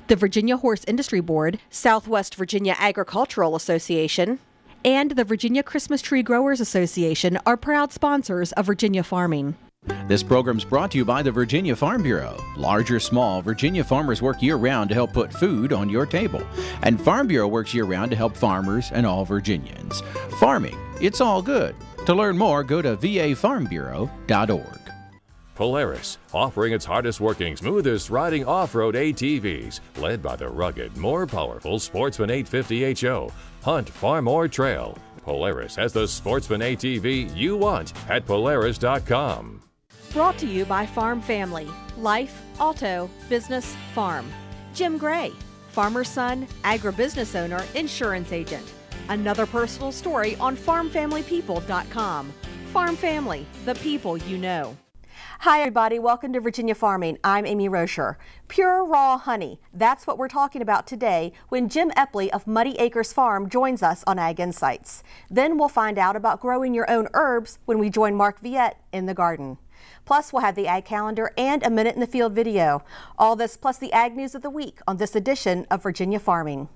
The Virginia Horse Industry Board, Southwest Virginia Agricultural Association, and the Virginia Christmas Tree Growers Association are proud sponsors of Virginia farming. This program is brought to you by the Virginia Farm Bureau. Large or small, Virginia farmers work year-round to help put food on your table. And Farm Bureau works year-round to help farmers and all Virginians. Farming, it's all good. To learn more, go to vafarmbureau.org. Polaris, offering its hardest working, smoothest riding off-road ATVs, led by the rugged, more powerful Sportsman 850 HO. Hunt, farm, or trail. Polaris has the Sportsman ATV you want at Polaris.com. Brought to you by Farm Family, Life, Auto, Business, Farm. Jim Gray, farmer's son, agribusiness owner, insurance agent. Another personal story on farmfamilypeople.com. Farm Family, the people you know. Hi everybody, welcome to Virginia Farming. I'm Amy Rocher. Pure raw honey, that's what we're talking about today when Jim Epley of Muddy Acres Farm joins us on Ag Insights. Then we'll find out about growing your own herbs when we join Mark Viette in the garden. Plus we'll have the Ag Calendar and a Minute in the Field video. All this plus the Ag News of the Week on this edition of Virginia Farming.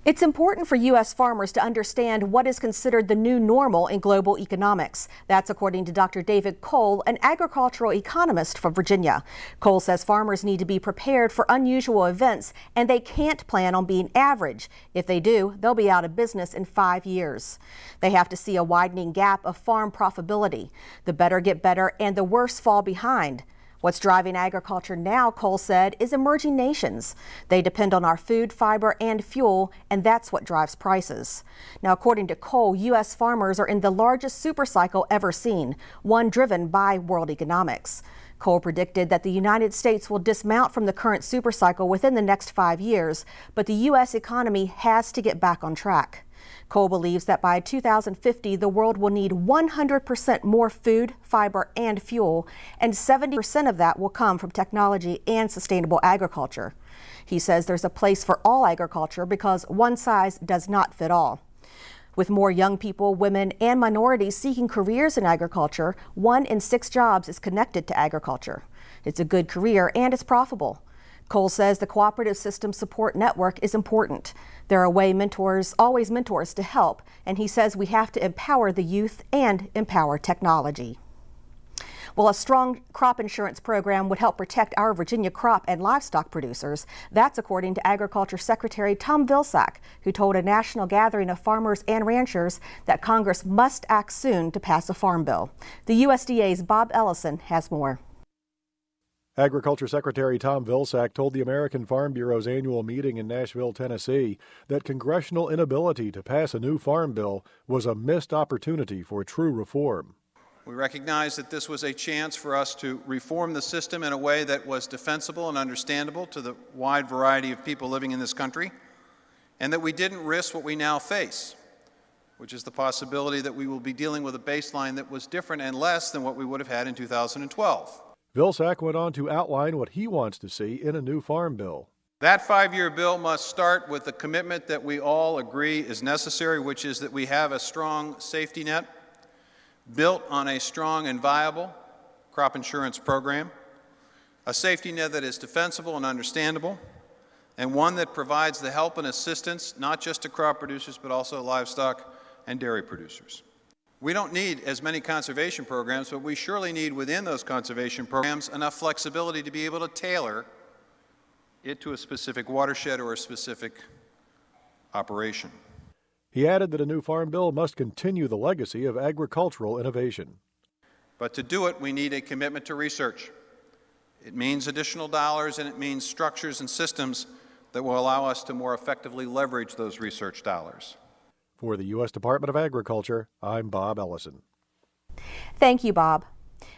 It's important for U.S. farmers to understand what is considered the new normal in global economics. That's according to Dr. David Cole, an agricultural economist from Virginia. Cole says farmers need to be prepared for unusual events, and they can't plan on being average. If they do, they'll be out of business in 5 years. They have to see a widening gap of farm profitability. The better get better, and the worse fall behind. What's driving agriculture now, Cole said, is emerging nations. They depend on our food, fiber, and fuel, and that's what drives prices. Now, according to Cole, U.S. farmers are in the largest supercycle ever seen, one driven by world economics. Cole predicted that the United States will dismount from the current supercycle within the next 5 years, but the U.S. economy has to get back on track. Cole believes that by 2050, the world will need 100% more food, fiber, and fuel, and 70% of that will come from technology and sustainable agriculture. He says there's a place for all agriculture because one size does not fit all. With more young people, women, and minorities seeking careers in agriculture, 1 in 6 jobs is connected to agriculture. It's a good career and it's profitable. Cole says the cooperative system support network is important. There are always mentors to help, and he says we have to empower the youth and empower technology. Well, a strong crop insurance program would help protect our Virginia crop and livestock producers. That's according to Agriculture Secretary Tom Vilsack, who told a national gathering of farmers and ranchers that Congress must act soon to pass a farm bill. The USDA's Bob Ellison has more. Agriculture Secretary Tom Vilsack told the American Farm Bureau's annual meeting in Nashville, Tennessee, that congressional inability to pass a new farm bill was a missed opportunity for true reform. We recognize that this was a chance for us to reform the system in a way that was defensible and understandable to the wide variety of people living in this country, and that we didn't risk what we now face, which is the possibility that we will be dealing with a baseline that was different and less than what we would have had in 2012. Vilsack went on to outline what he wants to see in a new farm bill. That 5-year bill must start with the commitment that we all agree is necessary, which is that we have a strong safety net built on a strong and viable crop insurance program, a safety net that is defensible and understandable, and one that provides the help and assistance not just to crop producers but also livestock and dairy producers. We don't need as many conservation programs, but we surely need within those conservation programs enough flexibility to be able to tailor it to a specific watershed or a specific operation. He added that a new farm bill must continue the legacy of agricultural innovation. But to do it, we need a commitment to research. It means additional dollars, and it means structures and systems that will allow us to more effectively leverage those research dollars. For the U.S. Department of Agriculture, I'm Bob Ellison. Thank you, Bob.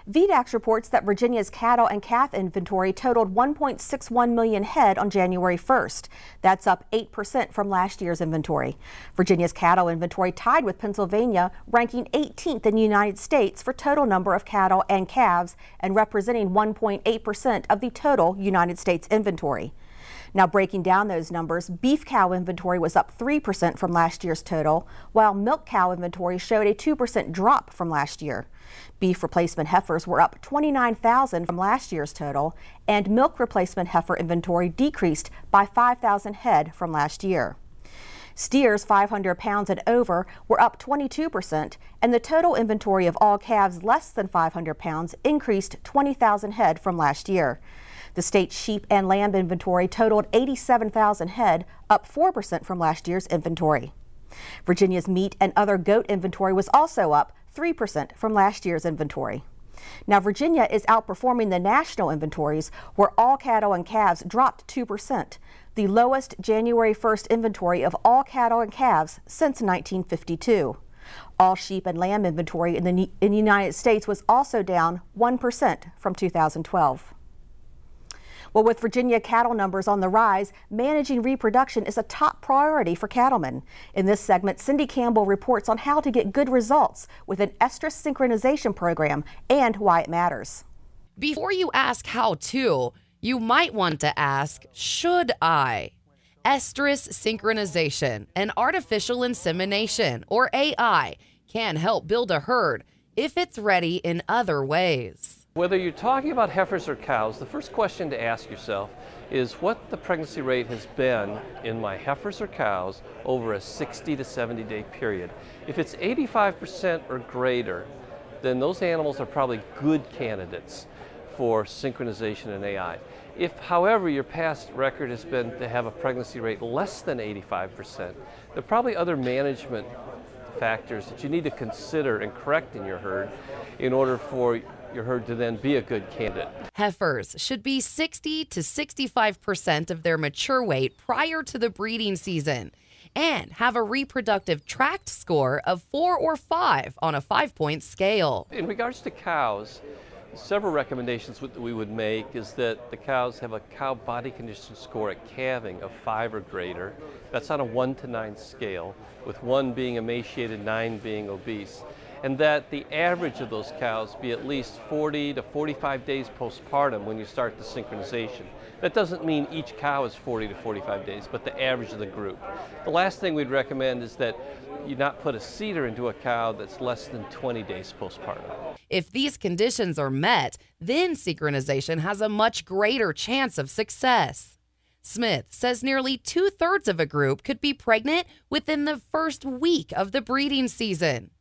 VDAX reports that Virginia's cattle and calf inventory totaled 1.61 million head on January 1st. That's up 8% from last year's inventory. Virginia's cattle inventory tied with Pennsylvania, ranking 18th in the United States for total number of cattle and calves and representing 1.8% of the total United States inventory. Now breaking down those numbers, beef cow inventory was up 3% from last year's total, while milk cow inventory showed a 2% drop from last year. Beef replacement heifers were up 29,000 from last year's total, and milk replacement heifer inventory decreased by 5,000 head from last year. Steers 500 pounds and over were up 22%, and the total inventory of all calves less than 500 pounds increased 20,000 head from last year. The state's sheep and lamb inventory totaled 87,000 head, up 4% from last year's inventory. Virginia's meat and other goat inventory was also up 3% from last year's inventory. Now, Virginia is outperforming the national inventories, where all cattle and calves dropped 2%, the lowest January 1st inventory of all cattle and calves since 1952. All sheep and lamb inventory in the United States was also down 1% from 2012. Well, with Virginia cattle numbers on the rise, managing reproduction is a top priority for cattlemen. In this segment, Cindy Campbell reports on how to get good results with an estrus synchronization program and why it matters. Before you ask how to, you might want to ask, should I? Estrus synchronization and artificial insemination, or AI, can help build a herd if it's ready in other ways. Whether you're talking about heifers or cows, the first question to ask yourself is what the pregnancy rate has been in my heifers or cows over a 60 to 70 day period. If it's 85% or greater, then those animals are probably good candidates for synchronization and AI. If, however, your past record has been to have a pregnancy rate less than 85%, there are probably other management factors that you need to consider and correct in your herd in order for your herd to then be a good candidate. Heifers should be 60 to 65% of their mature weight prior to the breeding season and have a reproductive tract score of 4 or 5 on a 5-point scale. In regards to cows, several recommendations that we would make is that the cows have a cow body condition score at calving of 5 or greater. That's on a 1 to 9 scale, with 1 being emaciated, 9 being obese. And that the average of those cows be at least 40 to 45 days postpartum when you start the synchronization. That doesn't mean each cow is 40 to 45 days, but the average of the group. The last thing we'd recommend is that you not put a cedar into a cow that's less than 20 days postpartum. If these conditions are met, then synchronization has a much greater chance of success. Smith says nearly 2/3 of a group could be pregnant within the first week of the breeding season.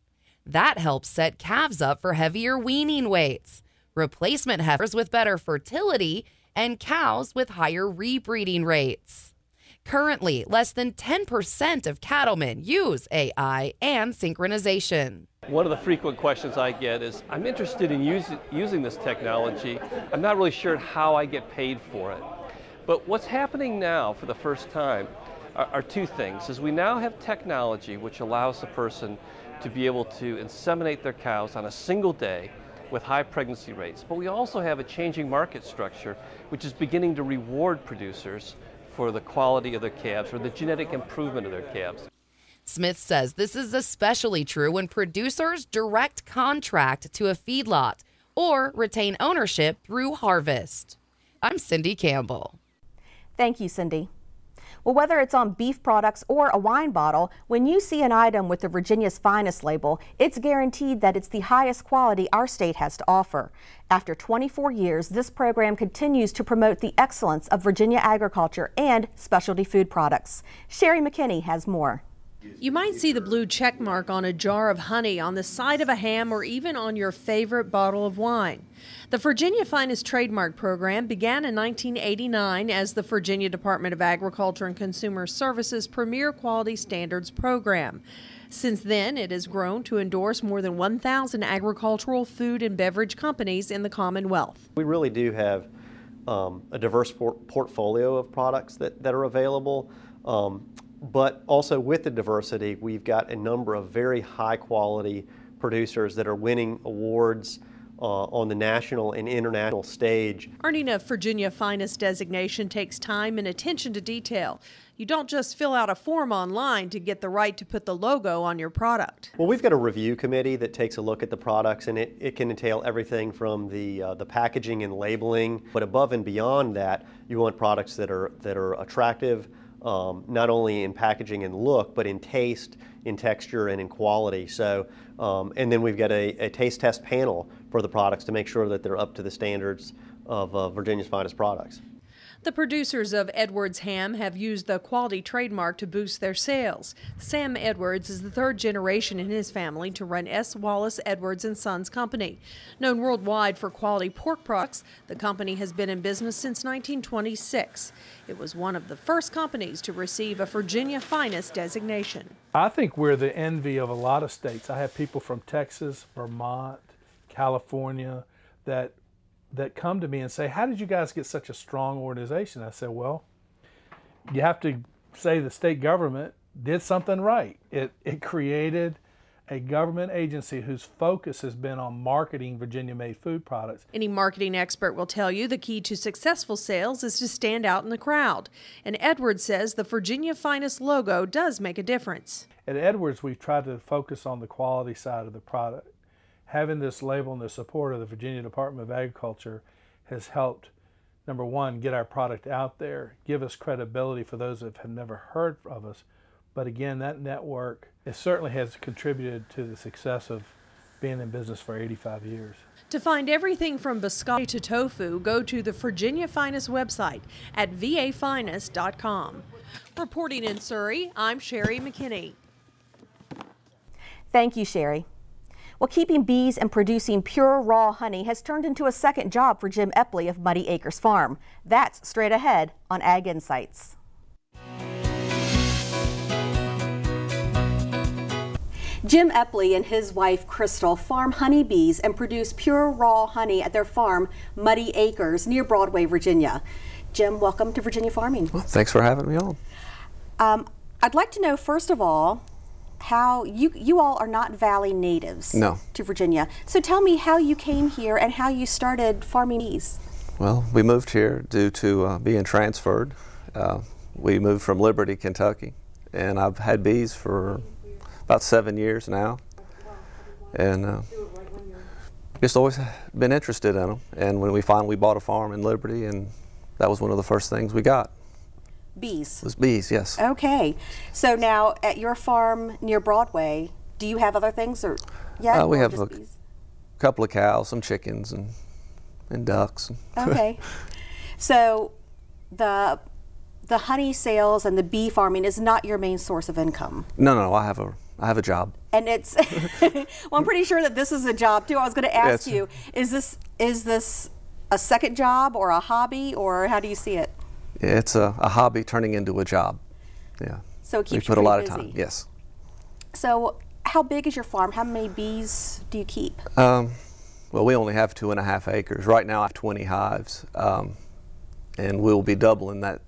That helps set calves up for heavier weaning weights, replacement heifers with better fertility, and cows with higher rebreeding rates. Currently, less than 10% of cattlemen use AI and synchronization. One of the frequent questions I get is, I'm interested in using this technology. I'm not really sure how I get paid for it. But what's happening now for the first time are two things. Is we now have technology which allows the person to be able to inseminate their cows on a single day with high pregnancy rates. But we also have a changing market structure which is beginning to reward producers for the quality of their calves or the genetic improvement of their calves. Smith says this is especially true when producers direct contract to a feedlot or retain ownership through harvest. I'm Cindy Campbell. Thank you, Cindy. Well, whether it's on beef products or a wine bottle, when you see an item with the Virginia's Finest label, it's guaranteed that it's the highest quality our state has to offer. After 24 years, this program continues to promote the excellence of Virginia agriculture and specialty food products. Sherry McKinney has more. You might see the blue check mark on a jar of honey, on the side of a ham, or even on your favorite bottle of wine. The Virginia Finest trademark program began in 1989 as the Virginia Department of Agriculture and Consumer Services Premier Quality Standards program. Since then, it has grown to endorse more than 1,000 agricultural, food, and beverage companies in the Commonwealth. We really do have a diverse portfolio of products that are available. But also with the diversity, we've got a number of very high quality producers that are winning awards on the national and international stage. Earning a Virginia Finest designation takes time and attention to detail. You don't just fill out a form online to get the right to put the logo on your product. Well, we've got a review committee that takes a look at the products, and it can entail everything from the packaging and labeling, but above and beyond that, you want products that are attractive, not only in packaging and look, but in taste, in texture, and in quality. So, and then we've got a taste test panel for the products to make sure that they're up to the standards of Virginia's finest products. The producers of Edwards ham have used the quality trademark to boost their sales. Sam Edwards is the third generation in his family to run S. Wallace Edwards & Sons Company. Known worldwide for quality pork products, the company has been in business since 1926. It was one of the first companies to receive a Virginia Finest designation. I think we're the envy of a lot of states. I have people from Texas, Vermont, California that come to me and say, how did you guys get such a strong organization? I said, well, you have to say the state government did something right. It created a government agency whose focus has been on marketing Virginia-made food products. Any marketing expert will tell you the key to successful sales is to stand out in the crowd. And Edwards says the Virginia Finest logo does make a difference. At Edwards, we've tried to focus on the quality side of the product. Having this label and the support of the Virginia Department of Agriculture has helped, number one, get our product out there, give us credibility for those that have never heard of us. But again, that network, it certainly has contributed to the success of being in business for 85 years. To find everything from biscotti to tofu, go to the Virginia Finest website at vafinest.com. Reporting in Surrey, I'm Sherry McKinney. Thank you, Sherry. Well, keeping bees and producing pure raw honey has turned into a second job for Jim Epley of Muddy Acres Farm. That's straight ahead on Ag Insights. Jim Epley and his wife Crystal farm honeybees and produce pure raw honey at their farm, Muddy Acres, near Broadway, Virginia. Jim, welcome to Virginia Farming. Well, thanks for having me on. I'd like to know, first of all, how you all are not Valley natives to Virginia. So tell me how you came here and how you started farming bees. Well, we moved here due to being transferred. We moved from Liberty, Kentucky, and I've had bees for about 7 years now, and just always been interested in them. And when we finally bought a farm in Liberty, and that was one of the first things we got. Bees? It was bees, yes. Okay. So now at your farm near Broadway, do you have other things or we have a couple of cows, some chickens, and ducks. Okay. So the honey sales and the bee farming is not your main source of income? No, I have a job. And it's well, I'm pretty sure that this is a job too. I was going to ask you, is this a second job or a hobby, or how do you see it? It's a hobby turning into a job. Yeah. So it keeps you put a lot busy. of time. Yes. So how big is your farm? How many bees do you keep? Well, we only have 2.5 acres. Right now I have 20 hives, and we'll be doubling that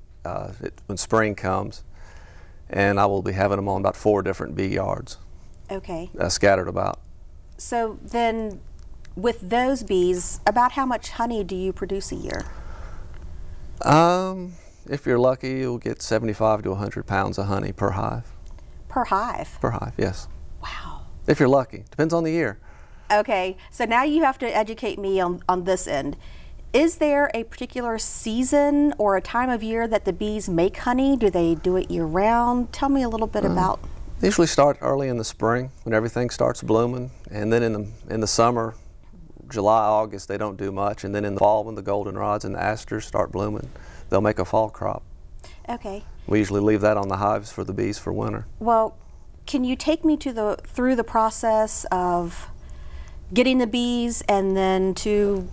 when spring comes. And I will be having them on about 4 different bee yards. Okay. Scattered about. So then with those bees, about how much honey do you produce a year? If you're lucky, you'll get 75 to 100 pounds of honey per hive. Per hive? Per hive, yes. Wow. If you're lucky. Depends on the year. Okay, so now you have to educate me on this end. Is there a particular season or a time of year that the bees make honey? Do they do it year-round? Tell me a little bit about. They usually start early in the spring when everything starts blooming, and then in the summer, July, August, they don't do much, and then in the fall when the goldenrods and the asters start blooming, they'll make a fall crop. Okay. We usually leave that on the hives for the bees for winter. Well, can you take me through the process of getting the bees and then to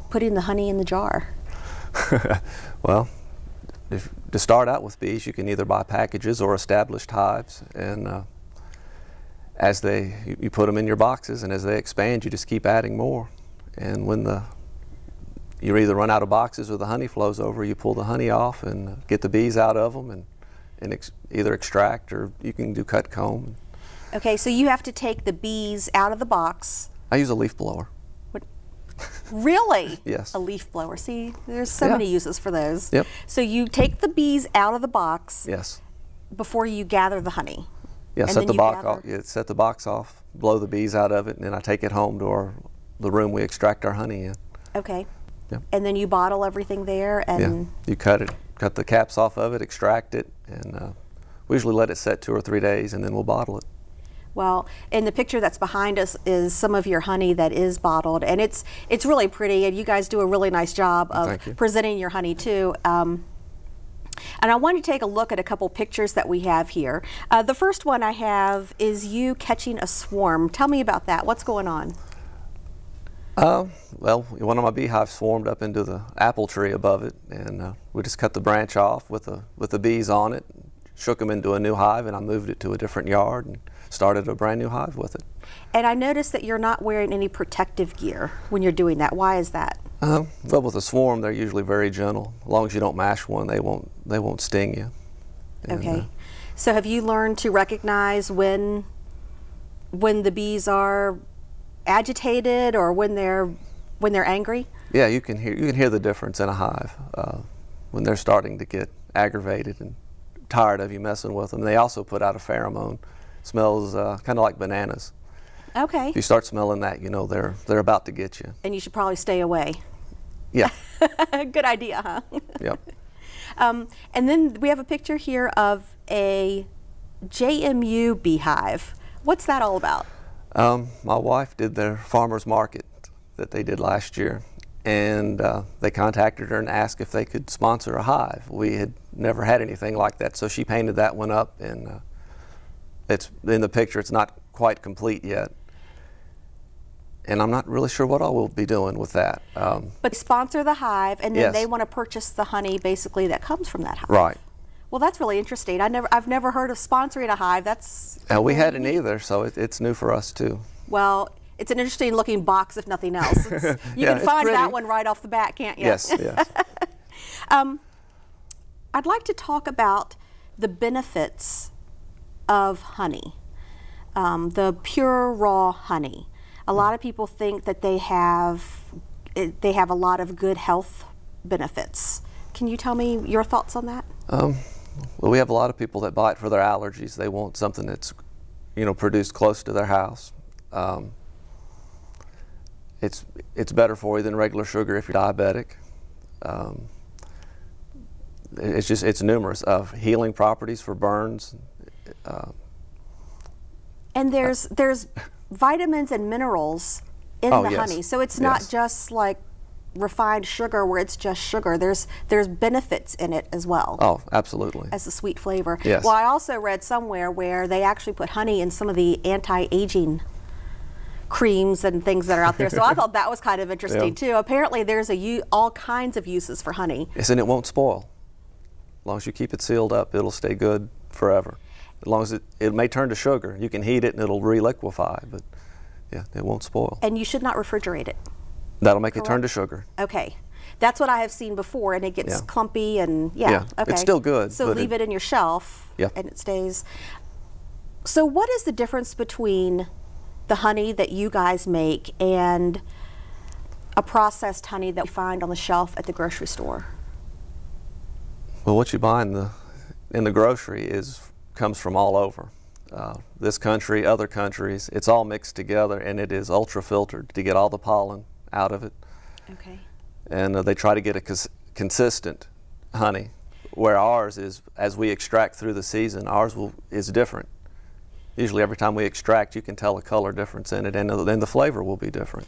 putting the honey in the jar? Well, to start out with bees, you can either buy packages or established hives, and as you put them in your boxes, and as they expand, you just keep adding more. And when you either run out of boxes or the honey flows over, you pull the honey off and get the bees out of them and either extract, or you can do cut comb. Okay, so you have to take the bees out of the box. I use a leaf blower. Really? Yes. A leaf blower. See, there's so many uses for those. Yep. So you take the bees out of the box Yes. before you gather the honey. Yeah, And set then the you box gather- off. Yeah, set the box off, blow the bees out of it, and then I take it home to the room we extract our honey in. Okay. Yep. And then you bottle everything there, and Yeah, you cut the caps off of it, extract it, and we usually let it set 2 or 3 days, and then we'll bottle it. well, in the picture that's behind us is some of your honey that is bottled, and it's really pretty, and you guys do a really nice job of presenting your honey too. And I want to take a look at a couple pictures that we have here. The first one I have is you catching a swarm. Tell me about that. What's going on? Well, one of my beehives swarmed up into the apple tree above it, and we just cut the branch off with the bees on it, shook them into a new hive, and I moved it to a different yard and started a brand new hive with it. And I noticed that you're not wearing any protective gear when you're doing that. Why is that? Well, with a swarm, they're usually very gentle. As long as you don't mash one, they won't sting you. And, okay. So have you learned to recognize when the bees are agitated or when they're angry? Yeah, you can hear the difference in a hive when they're starting to get aggravated and tired of you messing with them. They also put out a pheromone. Smells kind of like bananas. Okay. If you start smelling that, you know they're about to get you. And you should probably stay away. Yeah. Good idea, huh? Yep. And then we have a picture here of a JMU beehive. What's that all about? My wife did their farmers market that they did last year, and they contacted her and asked if they could sponsor a hive. We had never had anything like that, so she painted that one up, and it's in the picture. It's not quite complete yet, and I'm not really sure what I will be doing with that. But sponsor the hive, and then Yes. they want to purchase the honey basically that comes from that hive. Right. Well, that's really interesting. I've never heard of sponsoring a hive. That's We hadn't either, so it's new for us too. well, it's an interesting looking box, if nothing else. You Yeah, can it's find pretty. that one right off the bat, can't you? Yes, yes. I'd like to talk about the benefits of honey, the pure raw honey. A lot of people think that they have a lot of good health benefits. Can you tell me your thoughts on that? Well, we have a lot of people that buy it for their allergies. They want something that's, produced close to their house. It's better for you than regular sugar if you're diabetic. It's numerous of healing properties for burns. And there's vitamins and minerals in the honey, so it's not just like refined sugar where it's just sugar. There's benefits in it as well. Oh, absolutely. As a sweet flavor. Yes. Well, I also read somewhere where they actually put honey in some of the anti-aging creams and things that are out there. So I thought that was kind of interesting too. Apparently there's all kinds of uses for honey. Yes, and it won't spoil. As long as you keep it sealed up, it'll stay good forever. As long as it may turn to sugar. You can heat it and it'll re-liquefy, but yeah, it won't spoil. And you should not refrigerate it. That'll make it turn to sugar. Okay. That's what I have seen before, and it gets clumpy and okay. It's still good. So leave it in your shelf and it stays. So what is the difference between the honey that you guys make and a processed honey that you find on the shelf at the grocery store? Well, what you buy in the grocery comes from all over. This country, other countries, it's all mixed together, and it is ultra filtered to get all the pollen out of it. Okay. And they try to get a consistent honey, where ours is, as we extract through the season, is different. Usually every time we extract, you can tell a color difference in it, and then the flavor will be different.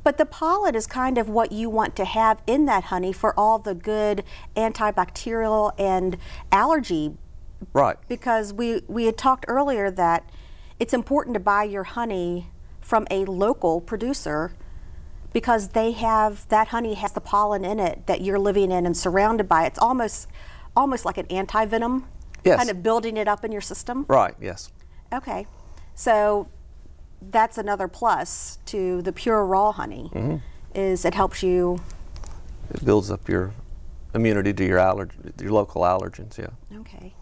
But the pollen is kind of what you want to have in that honey for all the good antibacterial and allergy. Right. Because we had talked earlier that it's important to buy your honey from a local producer because that honey has the pollen in it that you're living in and surrounded by. It's almost like an anti-venom, kind of building it up in your system. Right, yes. Okay. So that's another plus to the pure raw honey, is it helps you. It builds up your immunity to your local allergens, yeah. Okay.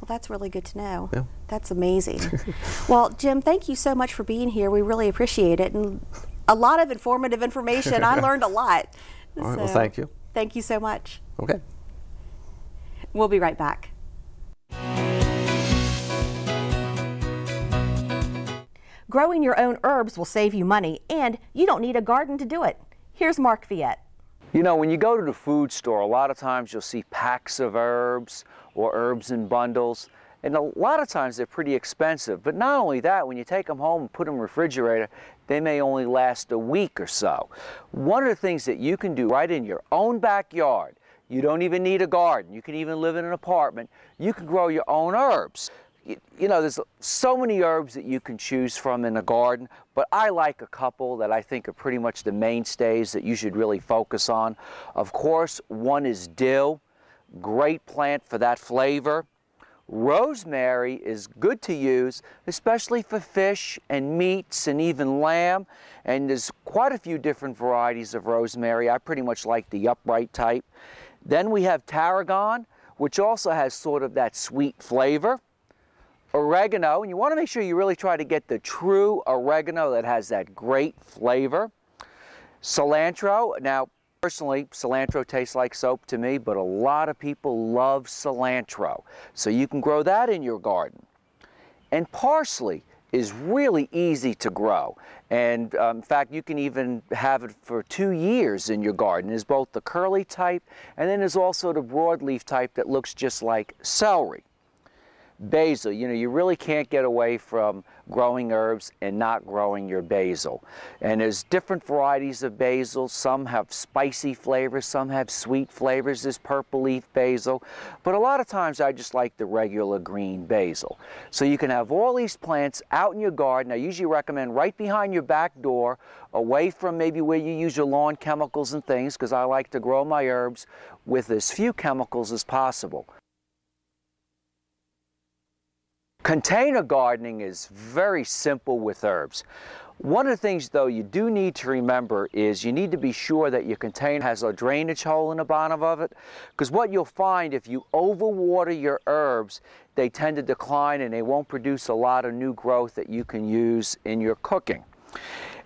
Well, that's really good to know. Yeah. That's amazing. Well, Jim, thank you so much for being here. We really appreciate it. And a lot of informative information. I learned a lot. All right, well, thank you. Thank you so much. Okay. We'll be right back. Growing your own herbs will save you money, and you don't need a garden to do it. Here's Mark Viette. You know, when you go to the food store, a lot of times you'll see packs of herbs or herbs in bundles, and a lot of times they're pretty expensive. But not only that, when you take them home and put them in the refrigerator, they may only last a week or so. One of the things that you can do right in your own backyard, you don't even need a garden, you can even live in an apartment, you can grow your own herbs. You know, there's so many herbs that you can choose from in a garden, but I like a couple that I think are pretty much the mainstays that you should really focus on. Of course, one is dill, great plant for that flavor. Rosemary is good to use, especially for fish and meats and even lamb, and there's quite a few different varieties of rosemary. I pretty much like the upright type. Then we have tarragon, which also has sort of that sweet flavor. Oregano, and you want to make sure you really try to get the true oregano that has that great flavor. Cilantro, now personally cilantro tastes like soap to me, but a lot of people love cilantro, so you can grow that in your garden. And parsley is really easy to grow, and in fact you can even have it for 2 years in your garden. There's both the curly type and then there's also the broadleaf type that looks just like celery. Basil, you know, you really can't get away from growing herbs and not growing your basil. And there's different varieties of basil. Some have spicy flavors, some have sweet flavors. There's purple leaf basil. But a lot of times I just like the regular green basil. So you can have all these plants out in your garden. I usually recommend right behind your back door, away from maybe where you use your lawn chemicals and things, because I like to grow my herbs with as few chemicals as possible. Container gardening is very simple with herbs. One of the things though you do need to remember is you need to be sure that your container has a drainage hole in the bottom of it, because what you'll find if you overwater your herbs, they tend to decline and they won't produce a lot of new growth that you can use in your cooking.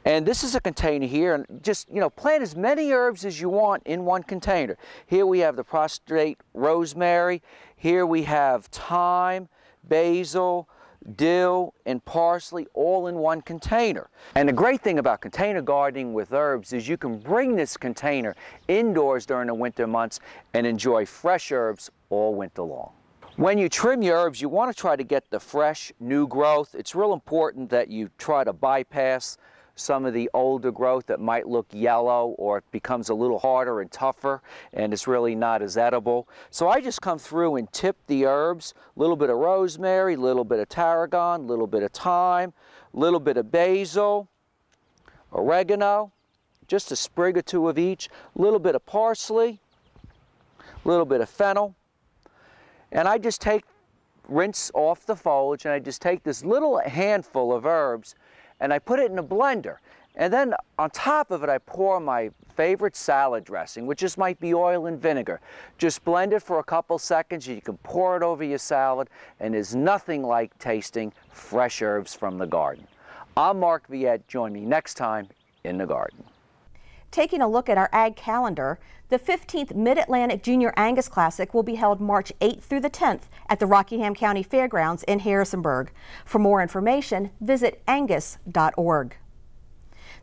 And this is a container here, and just, you know, plant as many herbs as you want in one container. Here we have the prostrate rosemary, here we have thyme, basil, dill, and parsley all in one container. And the great thing about container gardening with herbs is you can bring this container indoors during the winter months and enjoy fresh herbs all winter long. When you trim your herbs, you want to try to get the fresh, new growth. It's real important that you try to bypass some of the older growth that might look yellow, or it becomes a little harder and tougher and it's really not as edible. So I just come through and tip the herbs, a little bit of rosemary, a little bit of tarragon, a little bit of thyme, a little bit of basil, oregano, just a sprig or two of each, a little bit of parsley, a little bit of fennel, and I just rinse off the foliage, and I just take this little handful of herbs and I put it in a blender, and then on top of it I pour my favorite salad dressing, which just might be oil and vinegar. Just blend it for a couple seconds, you can pour it over your salad, and there's nothing like tasting fresh herbs from the garden. I'm Mark Viette. Join me next time in the garden. Taking a look at our ag calendar, the 15th Mid-Atlantic Junior Angus Classic will be held March 8th through the 10th at the Rockingham County Fairgrounds in Harrisonburg. For more information, visit angus.org.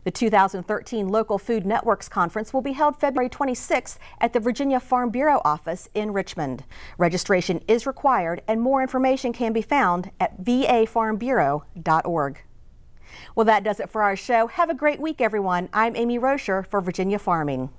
The 2013 Local Food Networks Conference will be held February 26th at the Virginia Farm Bureau office in Richmond. Registration is required, and more information can be found at vafarmbureau.org. Well, that does it for our show. Have a great week, everyone. I'm Amy Rocher for Virginia Farming.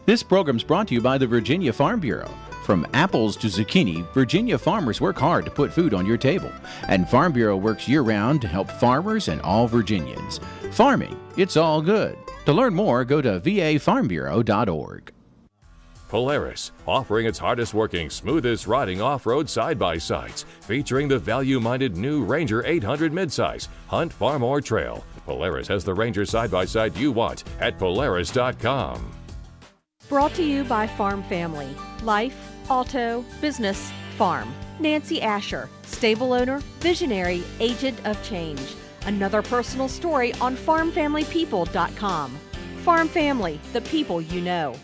This program is brought to you by the Virginia Farm Bureau. From apples to zucchini, Virginia farmers work hard to put food on your table. And Farm Bureau works year-round to help farmers and all Virginians. Farming, it's all good. To learn more, go to vafarmbureau.org. Polaris, offering its hardest working, smoothest riding off-road side-by-sides, featuring the value-minded new Ranger 800 midsize, hunt, farm, or trail. Polaris has the Ranger side-by-side you want at Polaris.com. Brought to you by Farm Family. Life, auto, business, farm. Nancy Asher, stable owner, visionary, agent of change. Another personal story on farmfamilypeople.com. Farm Family, the people you know.